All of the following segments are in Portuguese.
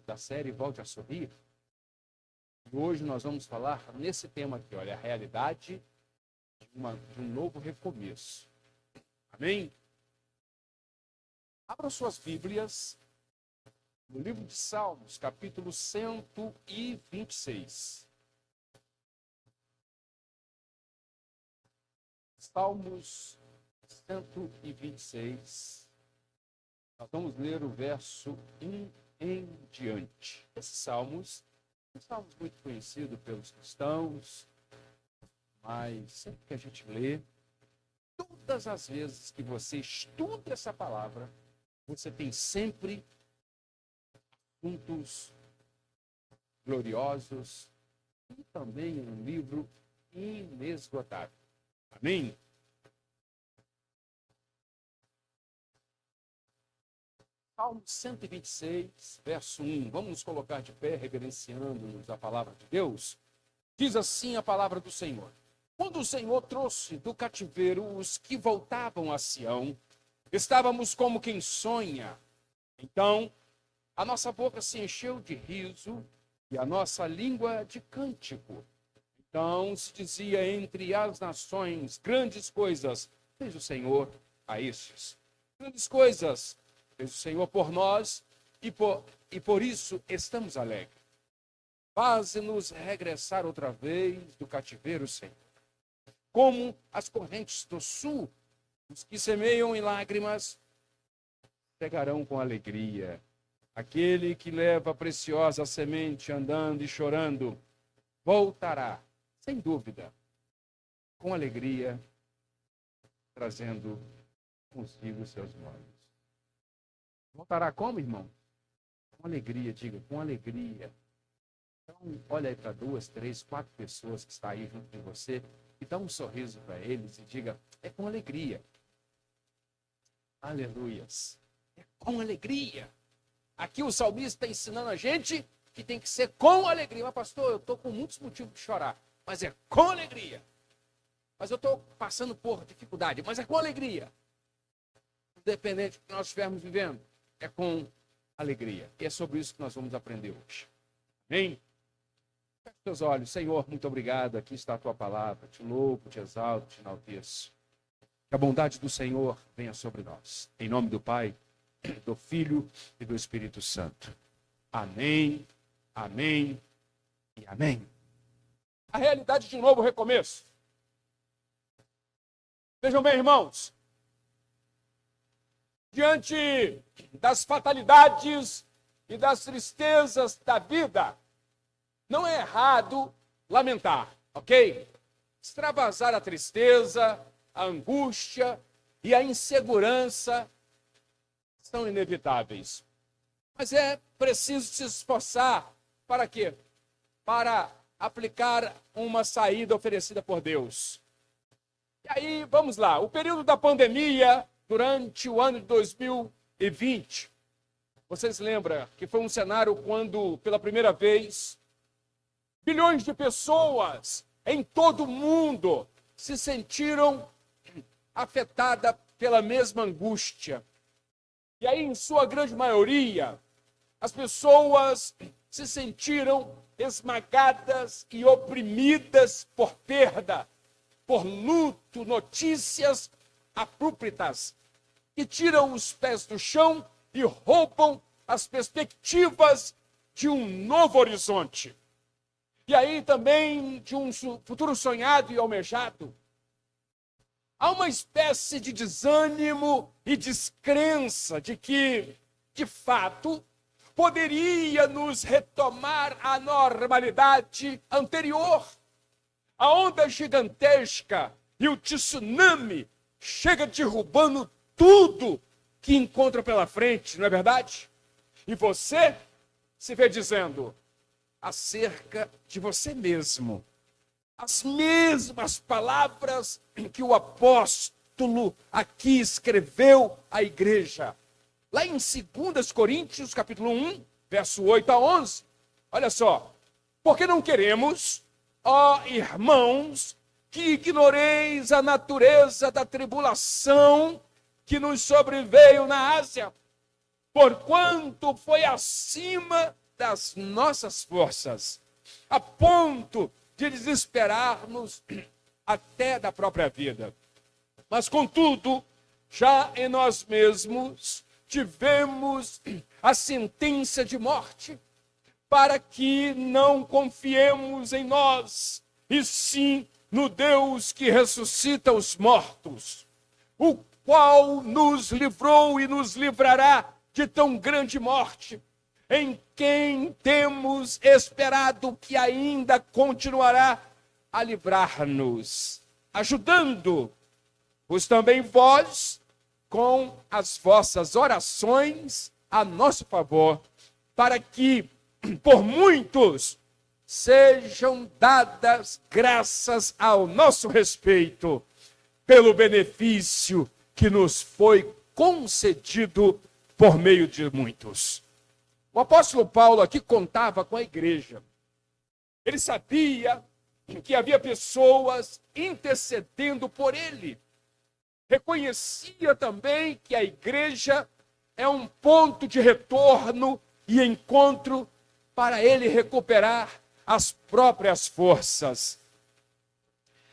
da série Volte a Sorrir. E hoje nós vamos falar nesse tema aqui, olha, a realidade de um novo recomeço. Amém? Abra suas Bíblias no livro de Salmos, capítulo 126. Salmos 126. Nós vamos ler o verso 1 em diante. Esses salmos são salmos muito conhecidos pelos cristãos, mas sempre que a gente lê, todas as vezes que você estuda essa palavra, você tem sempre assuntos gloriosos e também um livro inesgotável. Amém? Salmo 126, verso 1. Vamos nos colocar de pé, reverenciando-nos a palavra de Deus. Diz assim a palavra do Senhor. Quando o Senhor trouxe do cativeiro os que voltavam a Sião, estávamos como quem sonha. Então, a nossa boca se encheu de riso e a nossa língua de cântico. Então se dizia entre as nações, grandes coisas fez o Senhor a estes. Grandes coisas fez o Senhor por nós e por isso estamos alegres. Faze-nos regressar outra vez do cativeiro, Senhor. Como as correntes do sul, os que semeiam em lágrimas pegarão com alegria. Aquele que leva a preciosa semente andando e chorando, voltará, sem dúvida, com alegria, trazendo consigo os seus molhos. Voltará como, irmão? Com alegria, diga, com alegria. Então, olha aí para 2, 3, 4 pessoas que estão aí junto de você e dá um sorriso para eles e diga, é com alegria. Aleluias. É com alegria. Aqui o salmista está ensinando a gente que tem que ser com alegria. Mas, pastor, eu estou com muitos motivos de chorar, mas é com alegria. Mas eu estou passando por dificuldade, mas é com alegria. Independente do que nós estivermos vivendo, é com alegria. E é sobre isso que nós vamos aprender hoje. Amém? Feche seus olhos. Senhor, muito obrigado. Aqui está a tua palavra. Te louvo, te exalto, te enalteço. Que a bondade do Senhor venha sobre nós. Em nome do Pai, do Filho e do Espírito Santo. Amém, amém e amém. A realidade de um novo recomeço. Vejam bem, irmãos. Diante das fatalidades e das tristezas da vida, não é errado lamentar, ok? Extravasar a tristeza, a angústia e a insegurança são inevitáveis. Mas é preciso se esforçar para quê? Para aplicar uma saída oferecida por Deus. E aí, vamos lá. O período da pandemia, durante o ano de 2020, vocês lembram que foi um cenário quando, pela primeira vez, bilhões de pessoas em todo o mundo se sentiram afetadas pela mesma angústia. E aí, em sua grande maioria, as pessoas se sentiram esmagadas e oprimidas por perda, por luto, notícias abruptas que tiram os pés do chão e roubam as perspectivas de um novo horizonte. E aí também de um futuro sonhado e almejado. Há uma espécie de desânimo e descrença de que, de fato, poderia nos retomar a normalidade anterior. A onda gigantesca e o tsunami chega derrubando tudo que encontra pela frente, não é verdade? E você se vê dizendo acerca de você mesmo as mesmas palavras que o apóstolo aqui escreveu à igreja. Lá em 2 Coríntios, capítulo 1, verso 8 a 11. Olha só. Porque não queremos, ó irmãos, que ignoreis a natureza da tribulação que nos sobreveio na Ásia, porquanto foi acima das nossas forças, a ponto de desesperarmos até da própria vida. Mas, contudo, já em nós mesmos tivemos a sentença de morte, para que não confiemos em nós, e sim no Deus que ressuscita os mortos, o qual nos livrou e nos livrará de tão grande morte, em quem temos esperado que ainda continuará a livrar-nos, ajudando-vos também vós com as vossas orações a nosso favor, para que por muitos sejam dadas graças ao nosso respeito, pelo benefício que nos foi concedido por meio de muitos. O apóstolo Paulo aqui contava com a igreja. Ele sabia que havia pessoas intercedendo por ele. Reconhecia também que a igreja é um ponto de retorno e encontro para ele recuperar as próprias forças.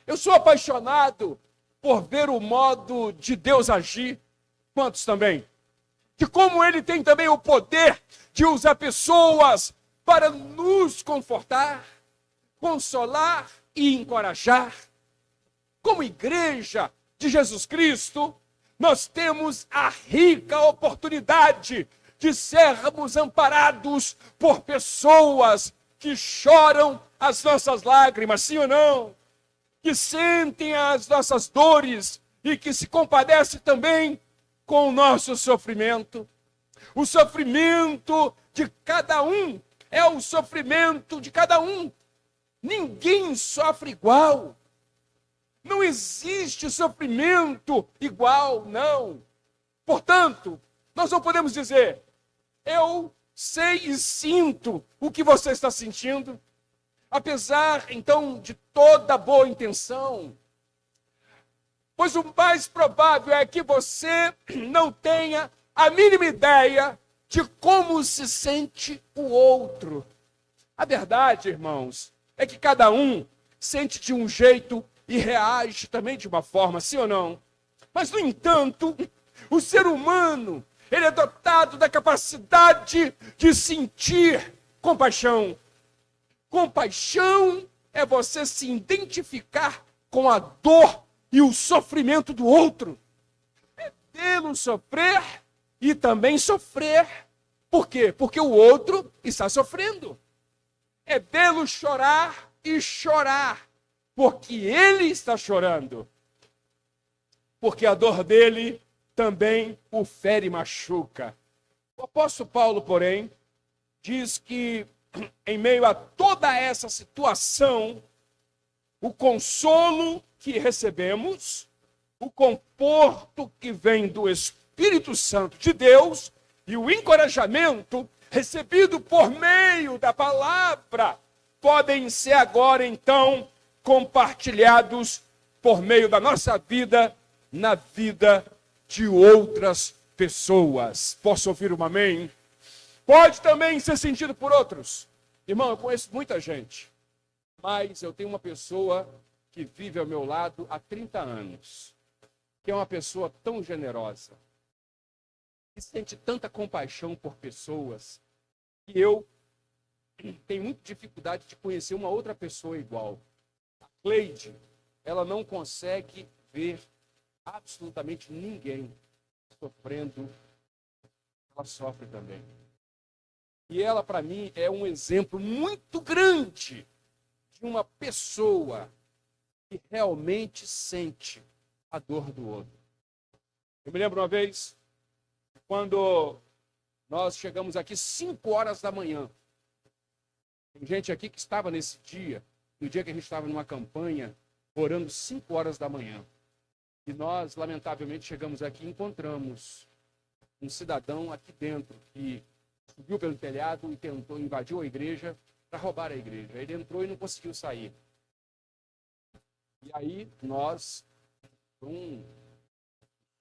Eu sou apaixonado por ver o modo de Deus agir. Quantos também? De como ele tem também o poder de usar pessoas para nos confortar, consolar e encorajar. Como igreja de Jesus Cristo, nós temos a rica oportunidade de sermos amparados por pessoas que choram as nossas lágrimas, sim ou não? Que sentem as nossas dores e que se compadecem também com o nosso sofrimento. O sofrimento de cada um é o sofrimento de cada um. Ninguém sofre igual. Não existe sofrimento igual, não. Portanto, nós não podemos dizer, eu sei e sinto o que você está sentindo, apesar, então, de toda boa intenção. Pois o mais provável é que você não tenha a mínima ideia de como se sente o outro. A verdade, irmãos, é que cada um sente de um jeito e reage também de uma forma, sim ou não? Mas, no entanto, o ser humano, ele é dotado da capacidade de sentir compaixão. Compaixão é você se identificar com a dor e o sofrimento do outro. É vê-lo sofrer e também sofrer. Por quê? Porque o outro está sofrendo. É vê-lo chorar e chorar, porque ele está chorando. Porque a dor dele também o fere e machuca. O apóstolo Paulo, porém, diz que em meio a toda essa situação, o consolo que recebemos, o conforto que vem do Espírito Santo de Deus e o encorajamento recebido por meio da palavra podem ser agora, então, compartilhados por meio da nossa vida na vida de outras pessoas. Posso ouvir um amém? Pode também ser sentido por outros. Irmão, eu conheço muita gente, mas eu tenho uma pessoa que vive ao meu lado há 30 anos, que é uma pessoa tão generosa, que sente tanta compaixão por pessoas, que eu tenho muita dificuldade de conhecer uma outra pessoa igual. A Cleide, ela não consegue ver absolutamente ninguém sofrendo, ela sofre também. E ela, para mim, é um exemplo muito grande de uma pessoa que realmente sente a dor do outro. Eu me lembro uma vez, quando nós chegamos aqui 5 horas da manhã. Tem gente aqui que estava nesse dia, no dia que a gente estava numa campanha, orando 5 horas da manhã. E nós, lamentavelmente, chegamos aqui e encontramos um cidadão aqui dentro que subiu pelo telhado e tentou, invadiu a igreja para roubar a igreja. Ele entrou e não conseguiu sair. E aí nós, um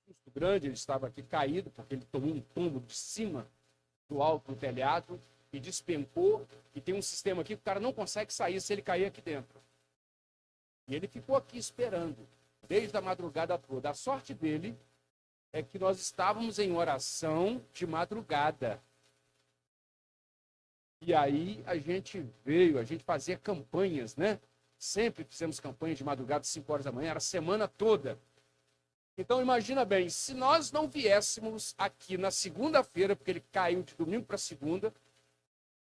susto grande, ele estava aqui caído, porque ele tomou um tombo de cima do alto do telhado, e despencou, e tem um sistema aqui que o cara não consegue sair se ele cair aqui dentro. E ele ficou aqui esperando, desde a madrugada toda. A sorte dele é que nós estávamos em oração de madrugada. E aí a gente fazia campanhas, né? Sempre fizemos campanha de madrugada, 5 horas da manhã, era a semana toda. Então imagina bem, se nós não viéssemos aqui na segunda-feira, porque ele caiu de domingo para segunda,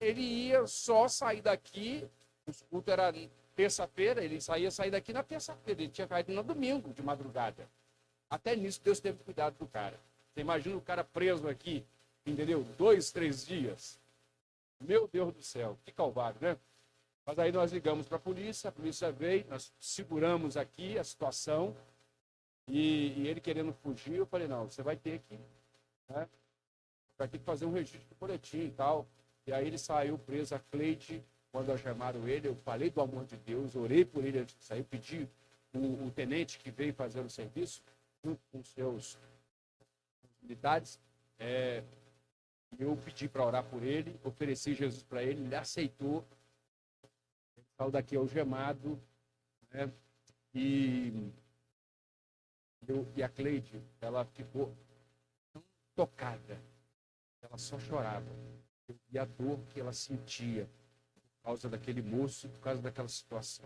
ele ia só sair daqui, o culto era terça-feira, ele ia sair daqui na terça-feira, ele tinha caído no domingo de madrugada. Até nisso Deus teve cuidado do cara. Você imagina o cara preso aqui, entendeu? 2, 3 dias. Meu Deus do céu, que calvário, né? Mas aí nós ligamos para a polícia veio, nós seguramos aqui a situação, e ele querendo fugir, eu falei, não, você vai ter que, né? Vai ter que fazer um registro de boletim e tal. E aí ele saiu preso, a Cleide, quando chamaram ele, eu falei do amor de Deus, orei por ele antes de sair, pedi o tenente que veio fazer o serviço, junto com os seus militares, eu pedi para orar por ele, ofereci Jesus para ele, ele aceitou, ele saiu daqui algemado, né? E a Cleide, ela ficou tão tocada, ela só chorava. Eu vi a dor que ela sentia por causa daquele moço, por causa daquela situação.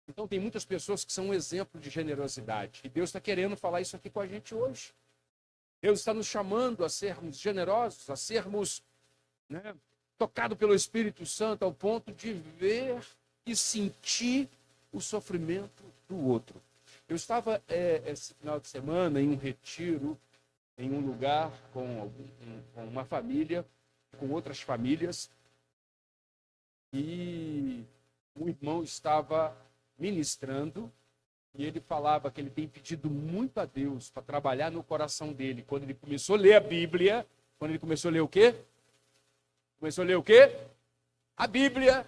Então tem muitas pessoas que são um exemplo de generosidade. E Deus está querendo falar isso aqui com a gente hoje. Deus está nos chamando a sermos generosos, a sermos, né, tocados pelo Espírito Santo ao ponto de ver e sentir o sofrimento do outro. Eu estava esse final de semana em um retiro, em um lugar com uma família, com outras famílias, e um irmão estava ministrando, e ele falava que ele tem pedido muito a Deus para trabalhar no coração dele. Quando ele começou a ler a Bíblia, quando ele começou a ler o quê? Começou a ler o quê? A Bíblia.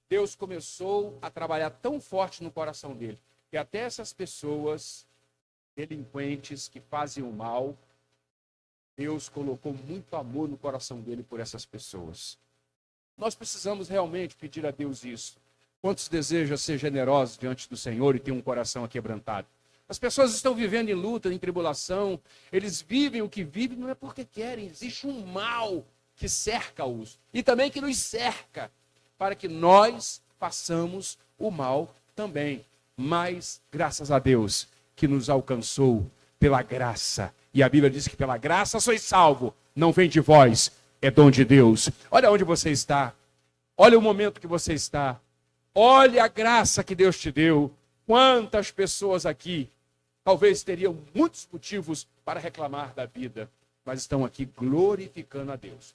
Deus começou a trabalhar tão forte no coração dele, que até essas pessoas delinquentes que fazem o mal, Deus colocou muito amor no coração dele por essas pessoas. Nós precisamos realmente pedir a Deus isso. Quantos desejam ser generosos diante do Senhor e ter um coração aquebrantado? As pessoas estão vivendo em luta, em tribulação. Eles vivem o que vivem não é porque querem. Existe um mal que cerca-os e também que nos cerca, para que nós façamos o mal também. Mas, graças a Deus, que nos alcançou pela graça. E a Bíblia diz que pela graça sois salvo. Não vem de vós, é dom de Deus. Olha onde você está. Olha o momento que você está. Olha a graça que Deus te deu. Quantas pessoas aqui talvez teriam muitos motivos para reclamar da vida, mas estão aqui glorificando a Deus.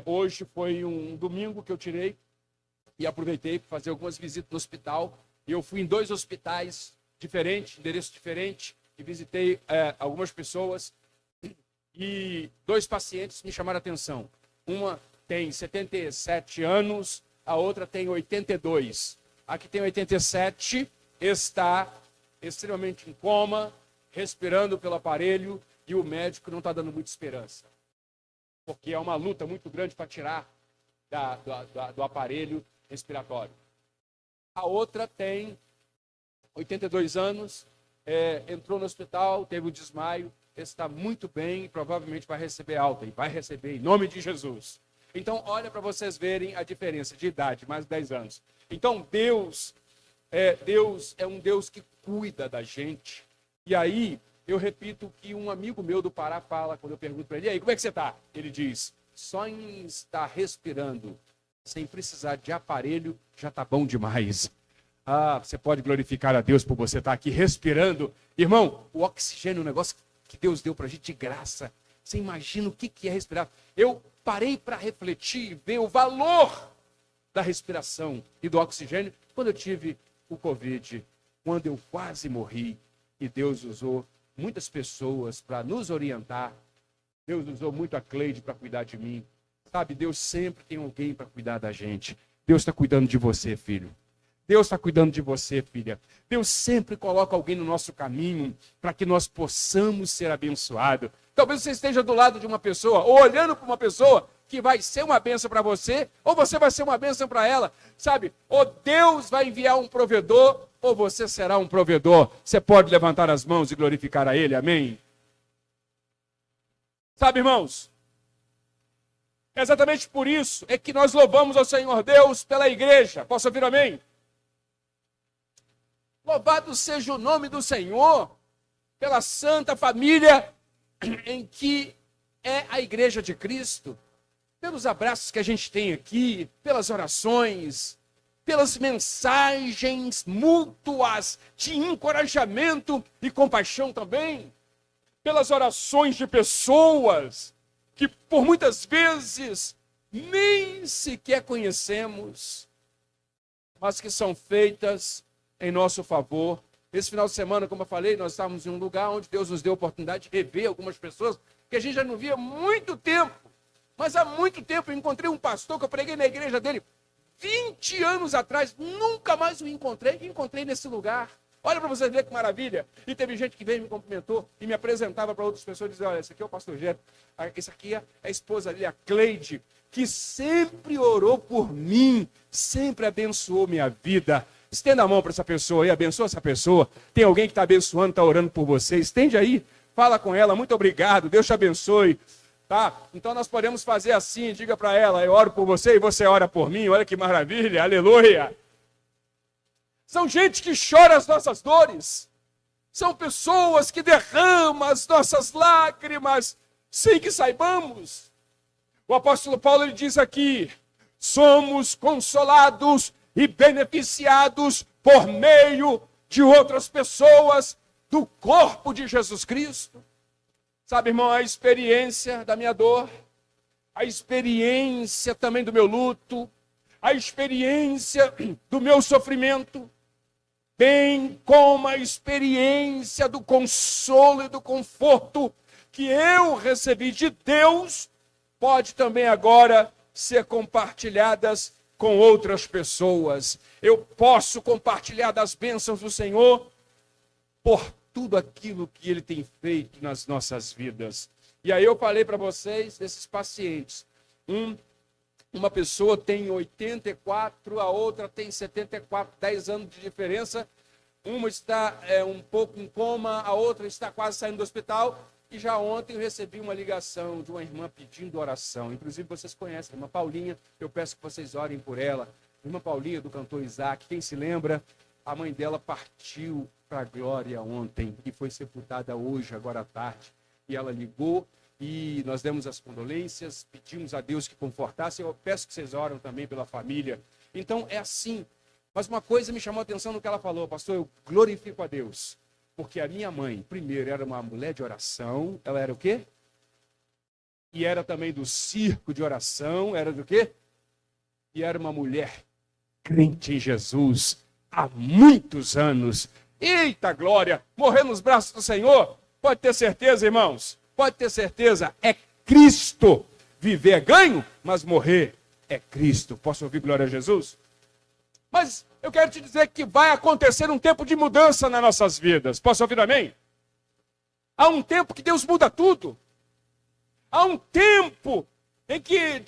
Hoje foi um domingo que eu tirei e aproveitei para fazer algumas visitas no hospital. E eu fui em 2 hospitais diferentes, endereço diferente, e visitei algumas pessoas. E 2 pacientes me chamaram a atenção. Uma tem 77 anos, a outra tem 82. A que tem 87 está extremamente em coma, respirando pelo aparelho, e o médico não está dando muita esperança. Porque é uma luta muito grande para tirar do aparelho respiratório. A outra tem 82 anos, entrou no hospital, teve um desmaio, está muito bem e provavelmente vai receber alta. E vai receber em nome de Jesus. Então, olha para vocês verem a diferença de idade, mais de 10 anos. Então, Deus é um Deus que cuida da gente. E aí, eu repito que um amigo meu do Pará fala, quando eu pergunto para ele, e aí, como é que você está? Ele diz, só em estar respirando, sem precisar de aparelho, já está bom demais. Ah, você pode glorificar a Deus por você estar aqui respirando. Irmão, o oxigênio é um negócio que Deus deu para a gente de graça. Você imagina o que é respirar? Eu parei para refletir e ver o valor da respiração e do oxigênio quando eu tive o Covid, quando eu quase morri. E Deus usou muitas pessoas para nos orientar. Deus usou muito a Cleide para cuidar de mim. Sabe, Deus sempre tem alguém para cuidar da gente. Deus está cuidando de você, filho. Deus está cuidando de você, filha. Deus sempre coloca alguém no nosso caminho para que nós possamos ser abençoados. Talvez você esteja do lado de uma pessoa, ou olhando para uma pessoa que vai ser uma bênção para você, ou você vai ser uma bênção para ela, sabe? Ou Deus vai enviar um provedor, ou você será um provedor. Você pode levantar as mãos e glorificar a Ele, amém? Sabe, irmãos, exatamente por isso é que nós louvamos ao Senhor Deus pela igreja. Posso ouvir amém? Louvado seja o nome do Senhor pela santa família em que é a igreja de Cristo, pelos abraços que a gente tem aqui, pelas orações, pelas mensagens mútuas de encorajamento e compaixão também, pelas orações de pessoas que por muitas vezes nem sequer conhecemos, mas que são feitas em nosso favor. Esse final de semana, como eu falei, nós estávamos em um lugar onde Deus nos deu a oportunidade de rever algumas pessoas que a gente já não via há muito tempo. Mas há muito tempo eu encontrei um pastor que eu preguei na igreja dele 20 anos atrás, nunca mais o encontrei nesse lugar. Olha para você ver que maravilha. E teve gente que veio e me cumprimentou e me apresentava para outras pessoas e dizia, olha, esse aqui é o pastor Gero, esse aqui é a esposa dele, a Cleide, que sempre orou por mim, sempre abençoou minha vida. Estenda a mão para essa pessoa e abençoa essa pessoa. Tem alguém que está abençoando, está orando por você. Estende aí, fala com ela, muito obrigado, Deus te abençoe. Tá? Então nós podemos fazer assim, diga para ela, eu oro por você e você ora por mim. Olha que maravilha, aleluia. São gente que chora as nossas dores. São pessoas que derramam as nossas lágrimas sem que saibamos. O apóstolo Paulo ele diz aqui, somos consolados e beneficiados por meio de outras pessoas do corpo de Jesus Cristo. Sabe, irmão, a experiência da minha dor, a experiência também do meu luto, a experiência do meu sofrimento, bem como a experiência do consolo e do conforto que eu recebi de Deus, pode também agora ser compartilhadas com outras pessoas. Eu posso compartilhar das bênçãos do Senhor por tudo aquilo que Ele tem feito nas nossas vidas. E aí eu falei para vocês desses pacientes. Uma pessoa tem 84, a outra tem 74, 10 anos de diferença. Uma está um pouco em coma, a outra está quase saindo do hospital. E já ontem eu recebi uma ligação de uma irmã pedindo oração. Inclusive vocês conhecem a irmã Paulinha, eu peço que vocês orem por ela. Irmã Paulinha, do cantor Isaac, quem se lembra, a mãe dela partiu para a glória ontem e foi sepultada hoje, agora à tarde. E ela ligou e nós demos as condolências, pedimos a Deus que confortasse. Eu peço que vocês orem também pela família. Então é assim. Mas uma coisa me chamou a atenção no que ela falou, pastor, eu glorifico a Deus. Porque a minha mãe, primeiro, era uma mulher de oração. Ela era o quê? E era também do circo de oração. Era do quê? E era uma mulher crente em Jesus há muitos anos. Eita glória! Morrer nos braços do Senhor, pode ter certeza, irmãos. Pode ter certeza, é Cristo. Viver é ganho, mas morrer é Cristo. Posso ouvir glória a Jesus? Mas eu quero te dizer que vai acontecer um tempo de mudança nas nossas vidas. Posso ouvir amém? Há um tempo que Deus muda tudo. Há um tempo em que,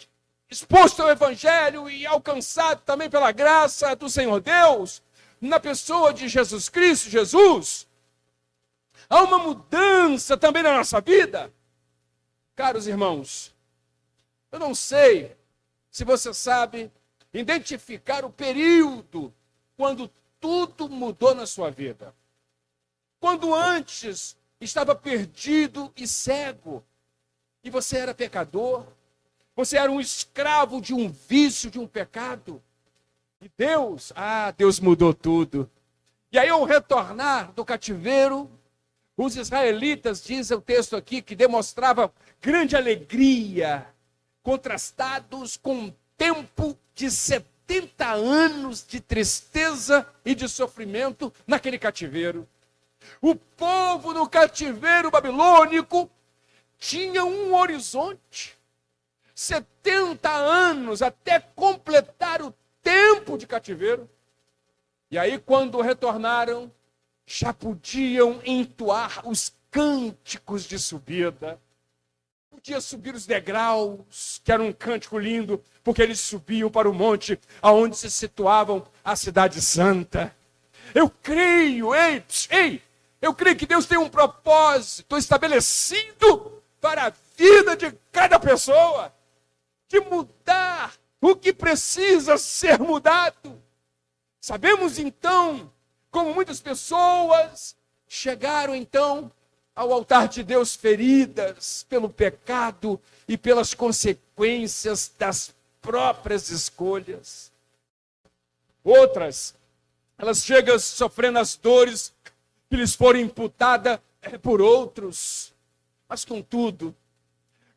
exposto ao Evangelho e alcançado também pela graça do Senhor Deus, na pessoa de Jesus Cristo, Jesus, há uma mudança também na nossa vida. Caros irmãos, eu não sei se você sabe identificar o período quando tudo mudou na sua vida. Quando antes estava perdido e cego, e você era pecador, você era um escravo de um vício, de um pecado. E Deus mudou tudo. E aí ao retornar do cativeiro, os israelitas, diz o texto aqui, que demonstrava grande alegria, contrastados com um tempo de 70 anos de tristeza e de sofrimento naquele cativeiro. O povo no cativeiro babilônico tinha um horizonte, 70 anos até completar o tempo de cativeiro. E aí quando retornaram, já podiam entoar os cânticos de subida. podia subir os degraus, que era um cântico lindo, porque eles subiam para o monte aonde se situavam a cidade santa. Eu creio, eu creio que Deus tem um propósito estabelecido para a vida de cada pessoa, de mudar o que precisa ser mudado. Sabemos então como muitas pessoas chegaram então ao altar de Deus feridas pelo pecado e pelas consequências das próprias escolhas. Outras, elas chegam sofrendo as dores que lhes foram imputadas por outros. Mas contudo,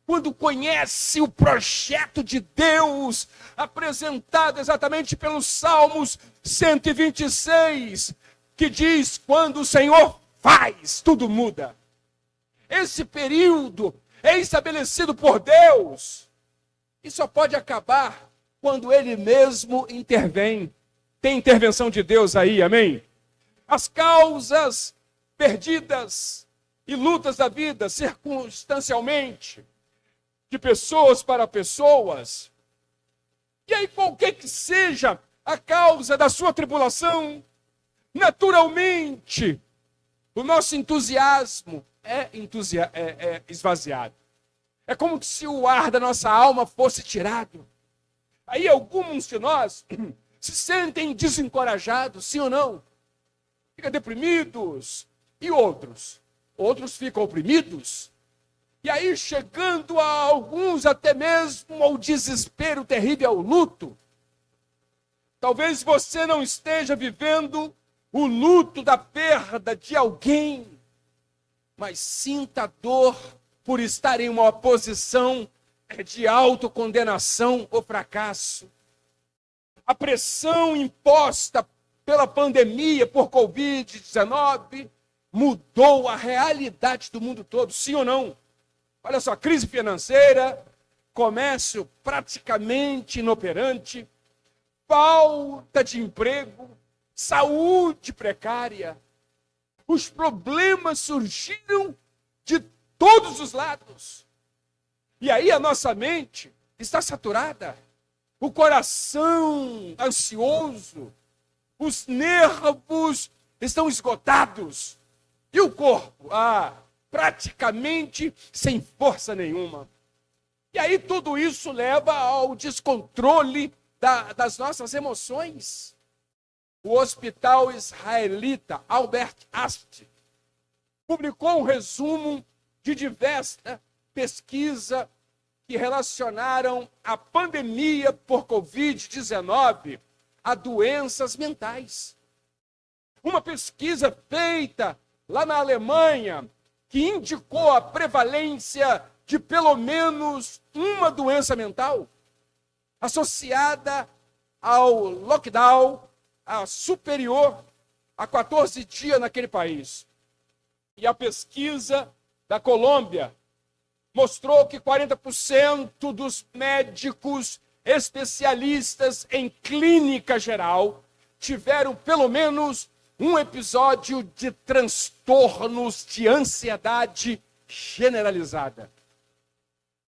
quando conhece o projeto de Deus, apresentado exatamente pelos Salmos 126, que diz, quando o Senhor faz, tudo muda. Esse período é estabelecido por Deus e só pode acabar quando Ele mesmo intervém. Tem intervenção de Deus aí, amém? As causas perdidas e lutas da vida, circunstancialmente, de pessoas para pessoas. E aí, qualquer que seja a causa da sua tribulação, naturalmente, o nosso entusiasmo é esvaziado. É como se o ar da nossa alma fosse tirado. Aí alguns de nós se sentem desencorajados, sim ou não? Ficam deprimidos. E outros? Outros ficam oprimidos. E aí chegando a alguns até mesmo ao desespero terrível, ao luto. Talvez você não esteja vivendo o luto da perda de alguém, mas sinta dor por estar em uma posição de autocondenação ou fracasso. A pressão imposta pela pandemia por Covid-19 mudou a realidade do mundo todo, sim ou não? Olha só, crise financeira, comércio praticamente inoperante, falta de emprego, saúde precária. Os problemas surgiram de todos os lados. E aí a nossa mente está saturada. O coração ansioso, os nervos estão esgotados. E o corpo, praticamente sem força nenhuma. E aí tudo isso leva ao descontrole das nossas emoções. O hospital israelita Albert Einstein publicou um resumo de diversas pesquisas que relacionaram a pandemia por Covid-19 a doenças mentais. Uma pesquisa feita lá na Alemanha que indicou a prevalência de pelo menos uma doença mental associada ao lockdown superior a 14 dias naquele país. E a pesquisa da Colômbia mostrou que 40% dos médicos especialistas em clínica geral tiveram pelo menos um episódio de transtornos de ansiedade generalizada.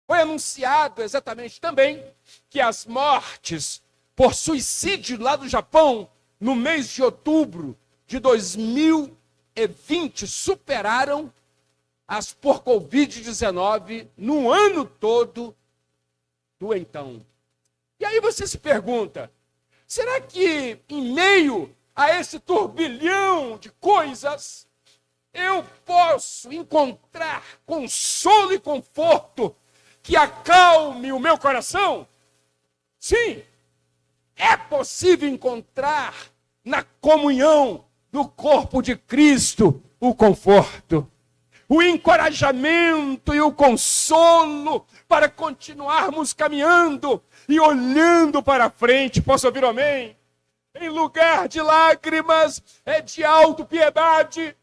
Foi anunciado exatamente também que as mortes por suicídio lá do Japão, no mês de outubro de 2020, superaram as por Covid-19 no ano todo do então. E aí você se pergunta, será que em meio a esse turbilhão de coisas, eu posso encontrar consolo e conforto que acalme o meu coração? Sim, é possível encontrar na comunhão do corpo de Cristo o conforto, o encorajamento e o consolo para continuarmos caminhando e olhando para frente. Posso ouvir um amém? Em lugar de lágrimas, é de autopiedade.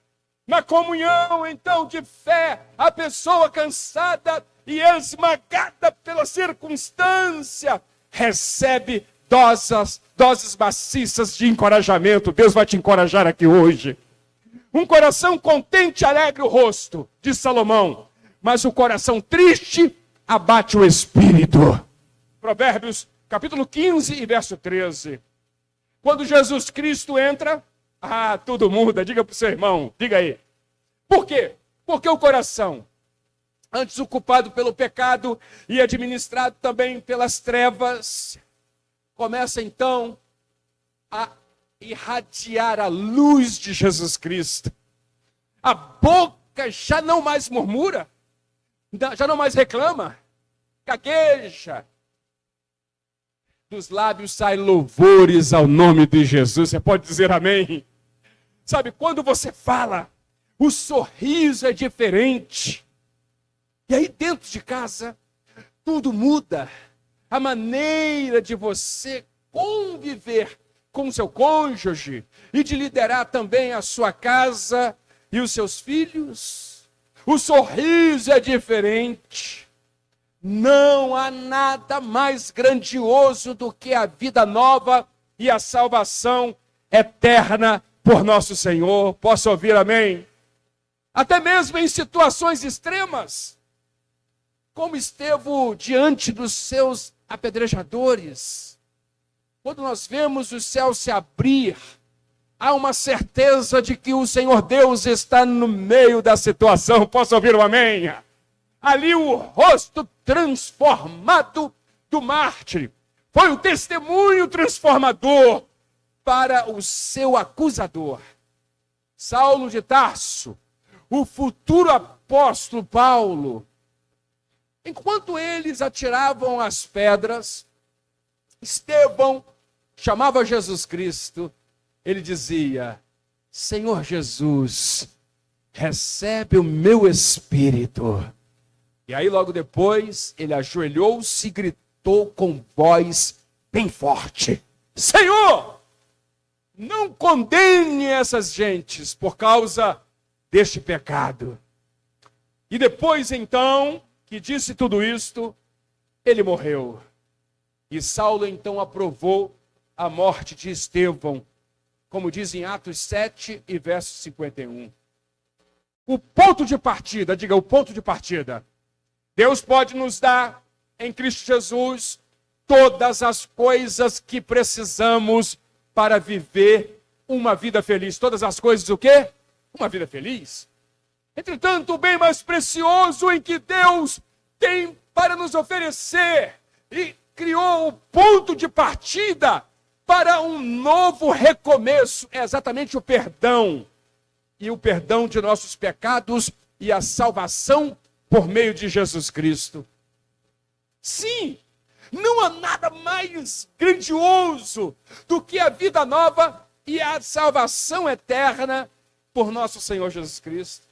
Na comunhão, então, de fé, a pessoa cansada e esmagada pela circunstância recebe doses maciças de encorajamento. Deus vai te encorajar aqui hoje. Um coração contente alegra o rosto, de Salomão, mas o coração triste abate o espírito. Provérbios, capítulo 15 e verso 13. Quando Jesus Cristo entra, tudo muda. Diga para o seu irmão, diga aí. Por quê? Porque o coração, antes ocupado pelo pecado e administrado também pelas trevas, começa então a irradiar a luz de Jesus Cristo. A boca já não mais murmura, já não mais reclama, gagueja. Dos lábios saem louvores ao nome de Jesus. Você pode dizer amém? Sabe, quando você fala, o sorriso é diferente. E aí dentro de casa, tudo muda. A maneira de você conviver com seu cônjuge e de liderar também a sua casa e os seus filhos. O sorriso é diferente. Não há nada mais grandioso do que a vida nova e a salvação eterna por nosso Senhor. Posso ouvir amém? Até mesmo em situações extremas, como esteve diante dos seus apedrejadores. Quando nós vemos o céu se abrir, há uma certeza de que o Senhor Deus está no meio da situação. Posso ouvir um amém? Ali o rosto transformado do mártir foi um testemunho transformador para o seu acusador. Saulo de Tarso, o futuro apóstolo Paulo. Enquanto eles atiravam as pedras, Estevão chamava Jesus Cristo. Ele dizia: Senhor Jesus, recebe o meu espírito. E aí logo depois ele ajoelhou-se e gritou com voz bem forte: Senhor, não condene essas gentes por causa deste pecado. E depois então que disse tudo isto, ele morreu. E Saulo então aprovou a morte de Estevão, como diz em Atos 7 e verso 51. O ponto de partida, diga o ponto de partida. Deus pode nos dar em Cristo Jesus todas as coisas que precisamos para viver uma vida feliz. Todas as coisas o quê? Uma vida feliz. Entretanto, o bem mais precioso em que Deus tem para nos oferecer e criou o ponto de partida para um novo recomeço é exatamente o perdão. E o perdão de nossos pecados e a salvação por meio de Jesus Cristo. Sim, não há nada mais grandioso do que a vida nova e a salvação eterna por nosso Senhor Jesus Cristo.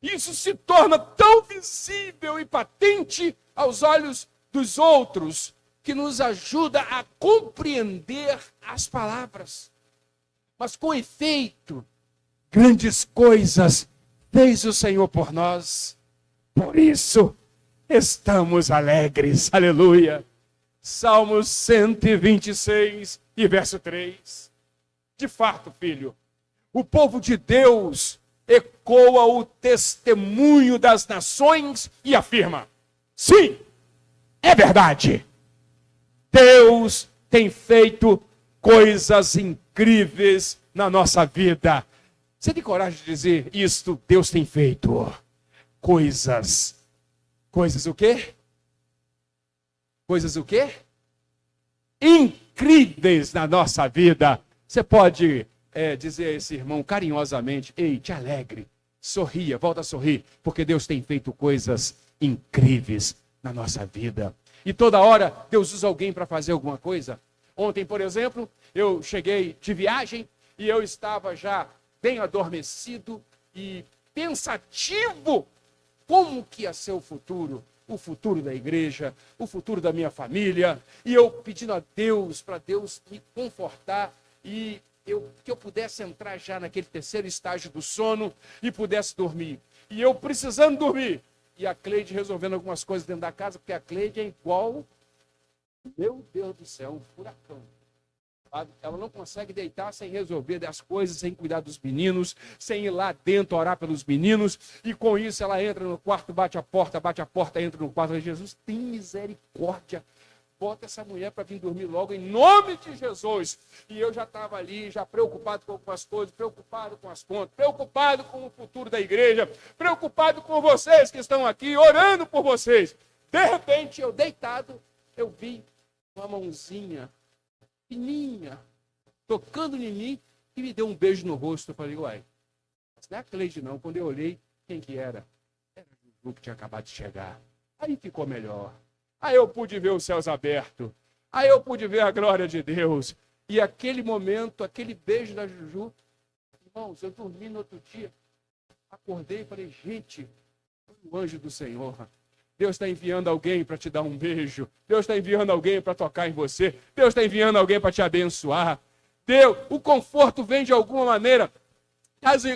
Isso se torna tão visível e patente aos olhos dos outros que nos ajuda a compreender as palavras. Mas com efeito, grandes coisas fez o Senhor por nós. Por isso, estamos alegres. Aleluia. Salmos 126 e verso 3. De fato, filho, o povo de Deus ecoa o testemunho das nações e afirma: sim, é verdade. Deus tem feito coisas incríveis na nossa vida. Você tem coragem de dizer isto? Deus tem feito coisas. Coisas o quê? Coisas o quê? Incríveis na nossa vida. Você pode dizer a esse irmão carinhosamente: ei, te alegre, sorria, volta a sorrir, porque Deus tem feito coisas incríveis na nossa vida. E toda hora Deus usa alguém para fazer alguma coisa. Ontem, por exemplo, eu cheguei de viagem e eu estava já bem adormecido e pensativo como que ia ser o futuro da igreja, o futuro da minha família, e eu pedindo a Deus, para Deus me confortar e que eu pudesse entrar já naquele terceiro estágio do sono e pudesse dormir. E eu precisando dormir. E a Cleide resolvendo algumas coisas dentro da casa, porque a Cleide é igual, meu Deus do céu, um furacão. Ela não consegue deitar sem resolver as coisas, sem cuidar dos meninos, sem ir lá dentro orar pelos meninos. E com isso ela entra no quarto, bate a porta, entra no quarto. Jesus, tem misericórdia. Bota essa mulher para vir dormir logo, em nome de Jesus. E eu já estava ali, já preocupado com as coisas, preocupado com as contas, preocupado com o futuro da igreja, preocupado com vocês que estão aqui, orando por vocês. De repente, eu deitado, eu vi uma mãozinha fininha, tocando em mim, e me deu um beijo no rosto. Eu falei, uai, não é a Cleide não. Quando eu olhei, quem que era? Era o Juju, que tinha acabado de chegar. Aí ficou melhor. Aí eu pude ver os céus abertos. Aí eu pude ver a glória de Deus. E aquele momento, aquele beijo da Juju, irmãos, eu dormi no outro dia, acordei e falei, gente, foi o anjo do Senhor. Deus está enviando alguém para te dar um beijo. Deus está enviando alguém para tocar em você. Deus está enviando alguém para te abençoar. Deus, o conforto vem de alguma maneira.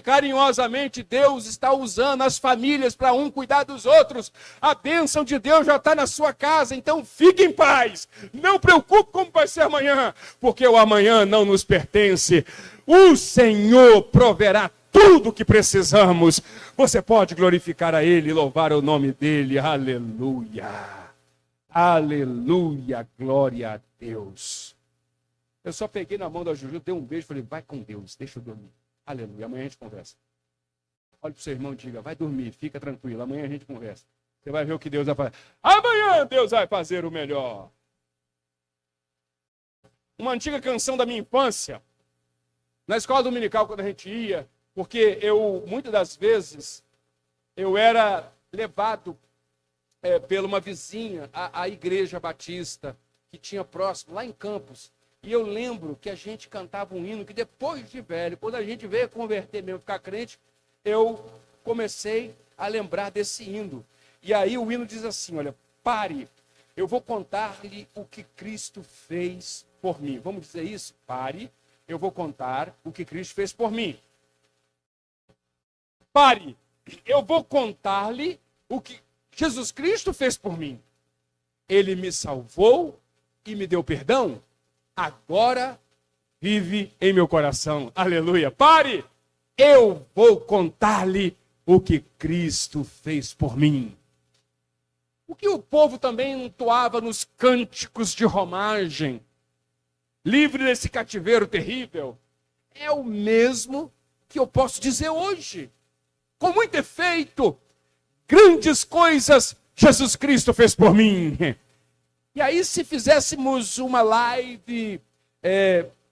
Carinhosamente, Deus está usando as famílias para um cuidar dos outros. A bênção de Deus já está na sua casa, então fique em paz. Não preocupe como vai ser amanhã, porque o amanhã não nos pertence. O Senhor proverá tudo o que precisamos. Você pode glorificar a Ele, louvar o nome dEle. Aleluia. Aleluia. Glória a Deus. Eu só peguei na mão da Juju, dei um beijo, falei, vai com Deus, deixa eu dormir. Aleluia. Amanhã a gente conversa. Olha para o seu irmão e diga, vai dormir, fica tranquilo. Amanhã a gente conversa. Você vai ver o que Deus vai fazer. Amanhã Deus vai fazer o melhor. Uma antiga canção da minha infância, na escola dominical, quando a gente ia, porque muitas das vezes, eu era levado pela uma vizinha à igreja batista, que tinha próximo, lá em Campos. E eu lembro que a gente cantava um hino que depois de velho, quando a gente veio converter mesmo, ficar crente, eu comecei a lembrar desse hino. E aí o hino diz assim, olha, pare, eu vou contar-lhe o que Cristo fez por mim. Vamos dizer isso? Pare, eu vou contar o que Cristo fez por mim. Pare, eu vou contar-lhe o que Jesus Cristo fez por mim. Ele me salvou e me deu perdão. Agora vive em meu coração. Aleluia. Pare, eu vou contar-lhe o que Cristo fez por mim. O que o povo também entoava nos cânticos de romagem, livre desse cativeiro terrível, é o mesmo que eu posso dizer hoje. Com muito efeito, grandes coisas Jesus Cristo fez por mim. E aí, se fizéssemos uma live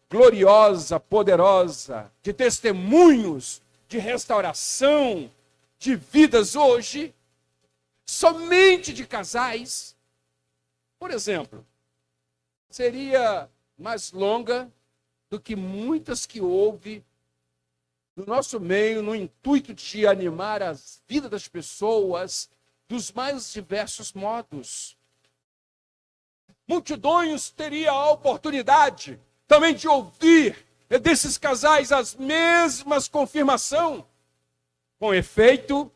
gloriosa, poderosa, de testemunhos, de restauração, de vidas hoje, somente de casais, por exemplo, seria mais longa do que muitas que houve no nosso meio, no intuito de animar a vida das pessoas dos mais diversos modos. Multidões teriam a oportunidade também de ouvir desses casais as mesmas confirmações. Com efeito,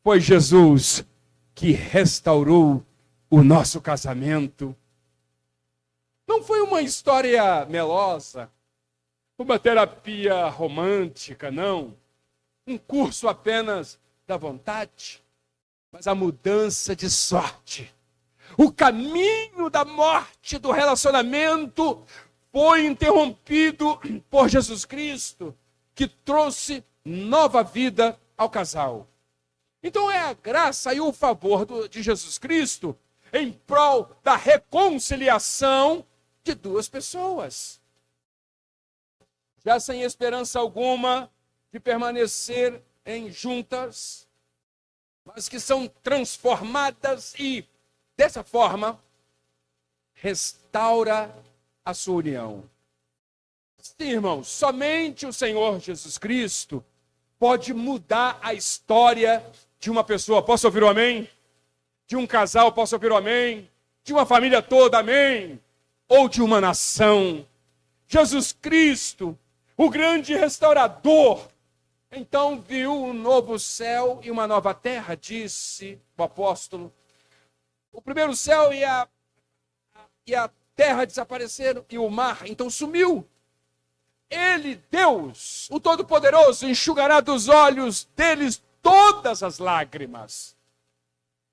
foi Jesus que restaurou o nosso casamento. Não foi uma história melosa, uma terapia romântica, não. Um curso apenas da vontade, mas a mudança de sorte. O caminho da morte do relacionamento foi interrompido por Jesus Cristo, que trouxe nova vida ao casal. Então é a graça e o favor de Jesus Cristo em prol da reconciliação de duas pessoas. Já sem esperança alguma de permanecer juntas, mas que são transformadas e, dessa forma, restaura a sua união. Sim, irmãos, somente o Senhor Jesus Cristo pode mudar a história de uma pessoa. Posso ouvir o amém? De um casal, posso ouvir o amém? De uma família toda, amém? Ou de uma nação. Jesus Cristo, o grande restaurador, então viu um novo céu e uma nova terra, disse o apóstolo. O primeiro céu e a terra desapareceram e o mar então sumiu. Ele, Deus, o Todo-Poderoso, enxugará dos olhos deles todas as lágrimas.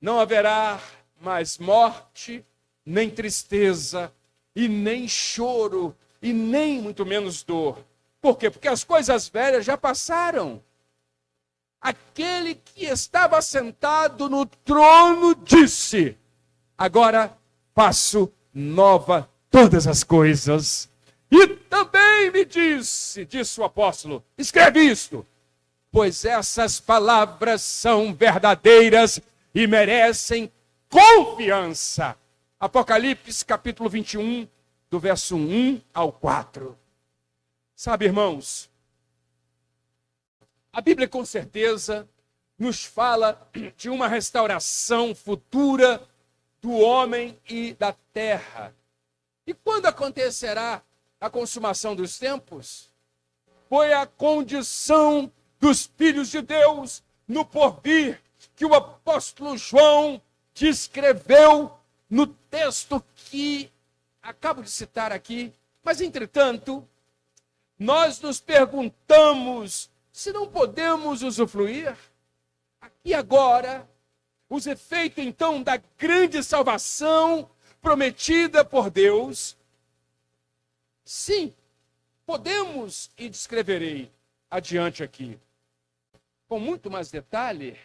Não haverá mais morte, nem tristeza, e nem choro, e nem muito menos dor. Por quê? Porque as coisas velhas já passaram. Aquele que estava sentado no trono disse: agora faço nova todas as coisas. E também me disse o apóstolo, escreve isto, pois essas palavras são verdadeiras e merecem confiança. Apocalipse capítulo 21, do verso 1 ao 4. Sabe, irmãos, a Bíblia com certeza nos fala de uma restauração futura do homem e da terra. E quando acontecerá a consumação dos tempos? Foi a condição dos filhos de Deus no porvir que o apóstolo João descreveu no texto que acabo de citar aqui. Mas, entretanto, nós nos perguntamos se não podemos usufruir aqui agora os efeitos, então, da grande salvação prometida por Deus. Sim, podemos, e descreverei adiante aqui, com muito mais detalhe,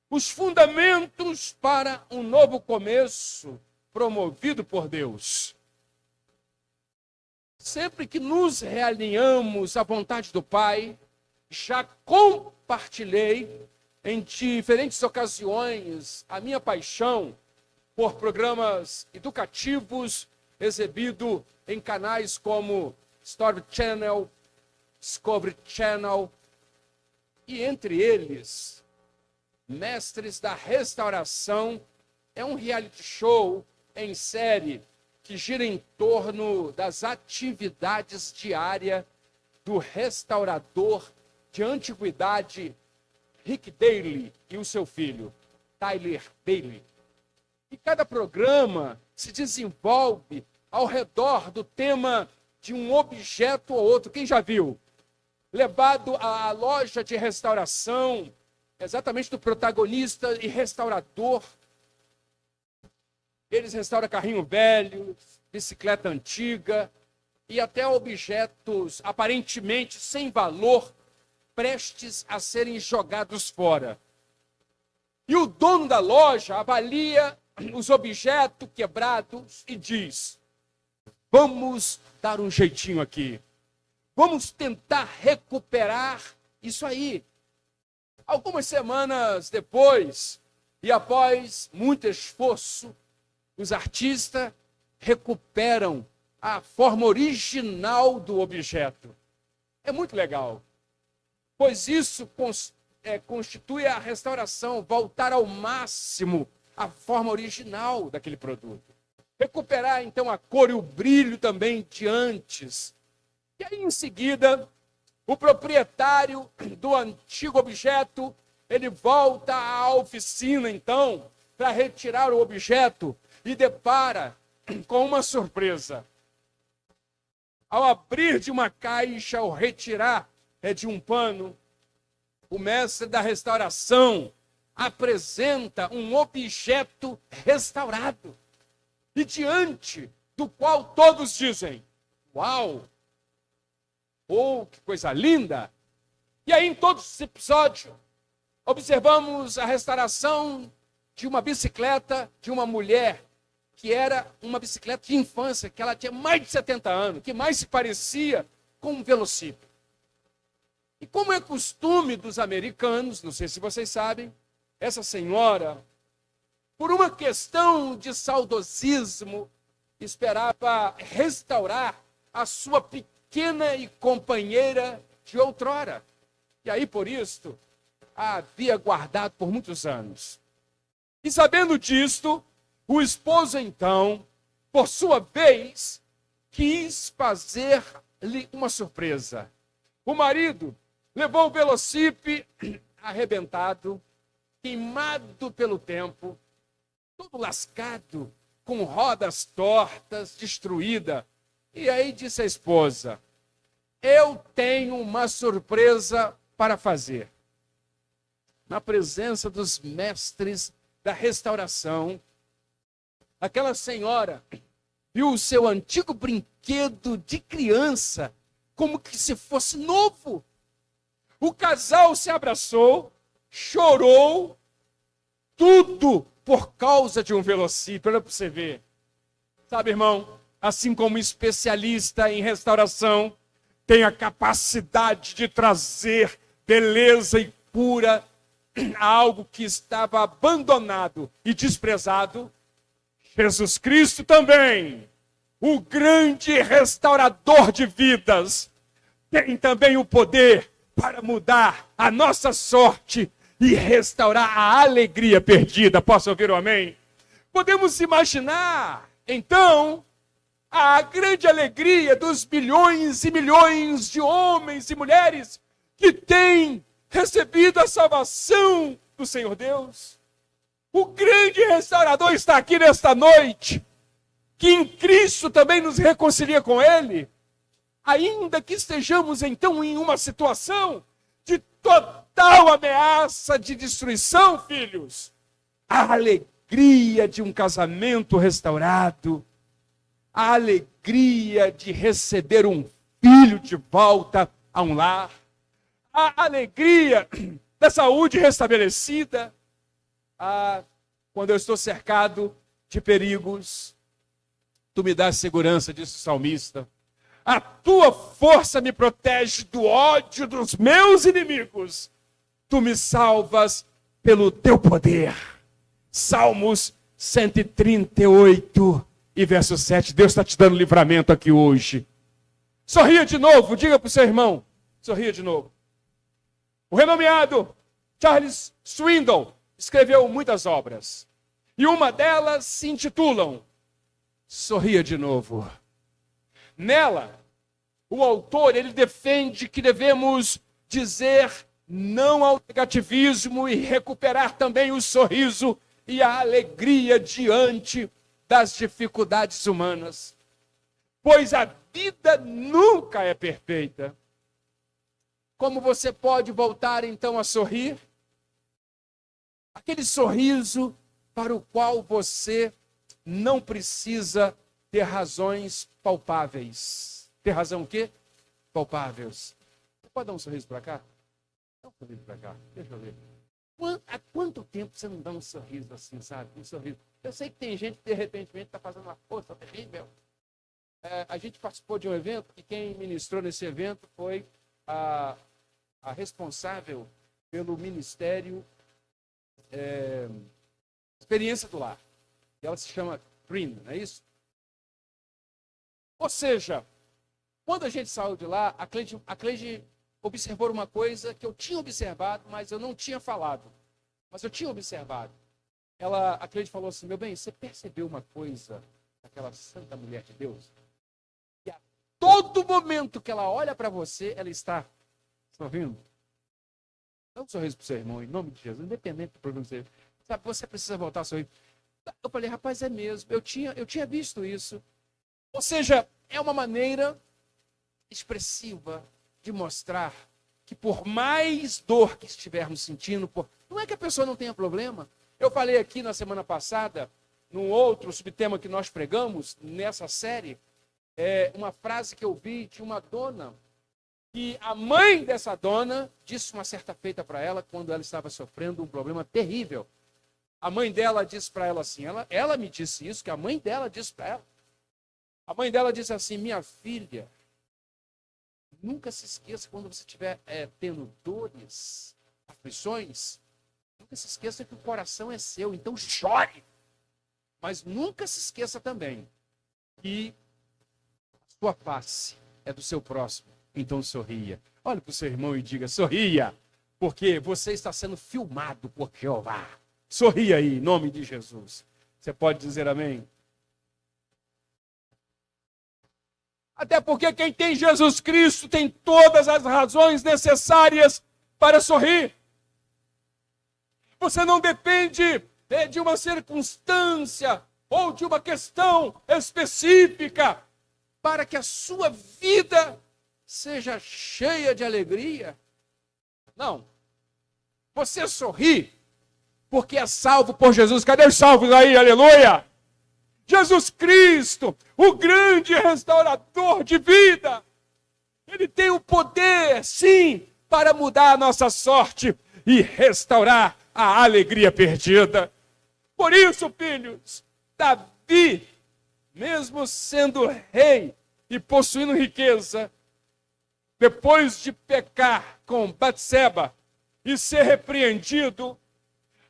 os fundamentos para um novo começo promovido por Deus. Sempre que nos realinhamos à vontade do Pai, já compartilhei em diferentes ocasiões a minha paixão por programas educativos exibidos em canais como Story Channel, Discovery Channel, e entre eles, Mestres da Restauração, é um reality show em série que gira em torno das atividades diárias do restaurador de antiguidade Rick Daley e o seu filho, Tyler Daley. E cada programa se desenvolve ao redor do tema de um objeto ou outro. Quem já viu? Levado à loja de restauração, exatamente do protagonista e restaurador. Eles restauram carrinho velho, bicicleta antiga e até objetos aparentemente sem valor, prestes a serem jogados fora. E o dono da loja avalia os objetos quebrados e diz: vamos dar um jeitinho aqui. Vamos tentar recuperar isso aí. Algumas semanas depois, e após muito esforço, os artistas recuperam a forma original do objeto. É muito legal, pois isso constitui a restauração, voltar ao máximo a forma original daquele produto. Recuperar, então, a cor e o brilho também de antes. E aí, em seguida, o proprietário do antigo objeto, ele volta à oficina, então, para retirar o objeto e depara com uma surpresa. Ao abrir de uma caixa, ou retirar de um pano, o mestre da restauração apresenta um objeto restaurado. E diante do qual todos dizem: uau! Oh, que coisa linda! E aí, em todos os episódios, observamos a restauração de uma bicicleta de uma mulher, que era uma bicicleta de infância, que ela tinha mais de 70 anos, que mais se parecia com um velocípede. E como é costume dos americanos, não sei se vocês sabem, essa senhora, por uma questão de saudosismo, esperava restaurar a sua pequena e companheira de outrora. E aí, por isto, a havia guardado por muitos anos. E sabendo disto, o esposo, então, por sua vez, quis fazer-lhe uma surpresa. O marido levou o velocípede arrebentado, queimado pelo tempo, todo lascado, com rodas tortas, destruída. E aí disse a esposa: eu tenho uma surpresa para fazer. Na presença dos mestres da restauração, aquela senhora viu o seu antigo brinquedo de criança como que se fosse novo. O casal se abraçou, chorou, tudo por causa de um velocípede. Olha para você ver. Sabe, irmão, assim como especialista em restauração tem a capacidade de trazer beleza e cura a algo que estava abandonado e desprezado, Jesus Cristo também, o grande restaurador de vidas, tem também o poder para mudar a nossa sorte e restaurar a alegria perdida. Posso ouvir um amém? Podemos imaginar, então, a grande alegria dos milhões e milhões de homens e mulheres que têm recebido a salvação do Senhor Deus. O grande restaurador está aqui nesta noite, que em Cristo também nos reconcilia com Ele, ainda que estejamos então em uma situação de total ameaça de destruição, filhos. A alegria de um casamento restaurado, a alegria de receber um filho de volta a um lar, a alegria da saúde restabelecida. Quando eu estou cercado de perigos, tu me dás segurança, disse o salmista. A tua força me protege do ódio dos meus inimigos. Tu me salvas pelo teu poder. Salmos 138 e verso 7. Deus está te dando livramento aqui hoje. Sorria de novo, diga para o seu irmão. Sorria de novo. O renomeado Charles Swindoll escreveu muitas obras. E uma delas se intitula Sorria de Novo. Nela, o autor ele defende que devemos dizer não ao negativismo e recuperar também o sorriso e a alegria diante das dificuldades humanas. Pois a vida nunca é perfeita. Como você pode voltar então a sorrir? Aquele sorriso para o qual você não precisa ter razões palpáveis. Ter razão o quê? Palpáveis. Você pode dar um sorriso para cá? Dá um sorriso para cá. Deixa eu ver. Há quanto tempo você não dá um sorriso assim, sabe? Um sorriso. Eu sei que tem gente que de repente está fazendo uma força terrível. A gente participou de um evento e quem ministrou nesse evento foi a responsável pelo Ministério Experiência do Lar. Ela se chama Green, não é isso? Ou seja, quando a gente saiu de lá, a Cleide observou uma coisa que eu tinha observado, mas eu não tinha falado. Mas eu tinha observado. A Cleide falou assim: meu bem, você percebeu uma coisa daquela santa mulher de Deus? Que a todo momento que ela olha para você, ela está sorrindo. Dá um sorriso para o seu irmão, em nome de Jesus, independente do problema que você... Sabe, você precisa voltar a sorrir. Eu falei, rapaz, é mesmo. Eu tinha visto isso. Ou seja, é uma maneira expressiva de mostrar que por mais dor que estivermos sentindo, não é que a pessoa não tenha problema. Eu falei aqui na semana passada, num outro subtema que nós pregamos, nessa série, uma frase que eu vi de uma dona, que a mãe dessa dona disse uma certa feita para ela, quando ela estava sofrendo um problema terrível. A mãe dela disse para ela assim, ela me disse isso, que a mãe dela disse para ela. A mãe dela disse assim: minha filha, nunca se esqueça quando você estiver tendo dores, aflições, nunca se esqueça que o coração é seu, então chore. Mas nunca se esqueça também que a sua face é do seu próximo, então sorria. Olhe para o seu irmão e diga: sorria, porque você está sendo filmado por Jeová. Sorria aí, em nome de Jesus. Você pode dizer amém? Até porque quem tem Jesus Cristo tem todas as razões necessárias para sorrir. Você não depende de uma circunstância ou de uma questão específica, para que a sua vida seja cheia de alegria. Não. Você sorri porque é salvo por Jesus. Cadê os salvos aí? Aleluia! Jesus Cristo, o grande restaurador de vida. Ele tem o poder, sim, para mudar a nossa sorte e restaurar a alegria perdida. Por isso, filhos, Davi, mesmo sendo rei e possuindo riqueza, depois de pecar com Batseba e ser repreendido,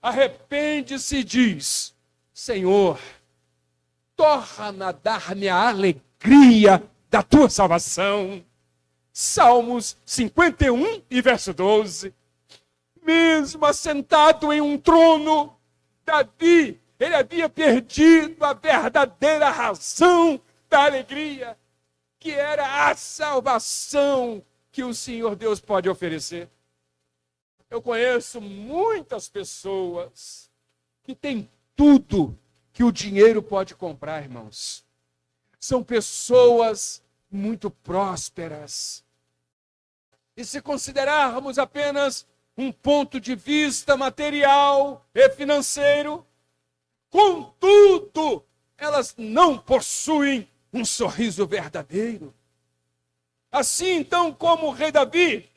arrepende-se e diz: Senhor, torna a dar-me a alegria da tua salvação. Salmos 51 e verso 12. Mesmo assentado em um trono, Davi, ele havia perdido a verdadeira razão da alegria, que era a salvação que o Senhor Deus pode oferecer. Eu conheço muitas pessoas que têm tudo que o dinheiro pode comprar, irmãos. São pessoas muito prósperas. E se considerarmos apenas um ponto de vista material e financeiro, contudo, elas não possuem um sorriso verdadeiro. Assim, então, como o rei Davi,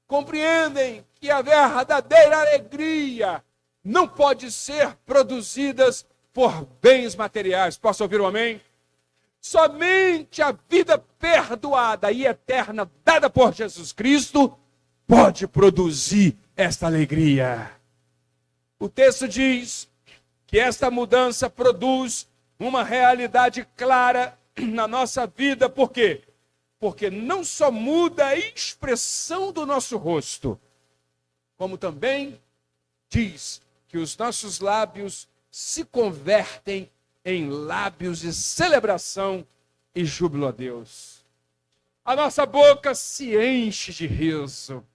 compreendem que a verdadeira alegria não pode ser produzida por bens materiais. Posso ouvir um amém? Somente a vida perdoada e eterna dada por Jesus Cristo pode produzir esta alegria. O texto diz que esta mudança produz uma realidade clara na nossa vida. Por quê? Porque não só muda a expressão do nosso rosto, como também diz que os nossos lábios se convertem em lábios de celebração e júbilo a Deus. A nossa boca se enche de riso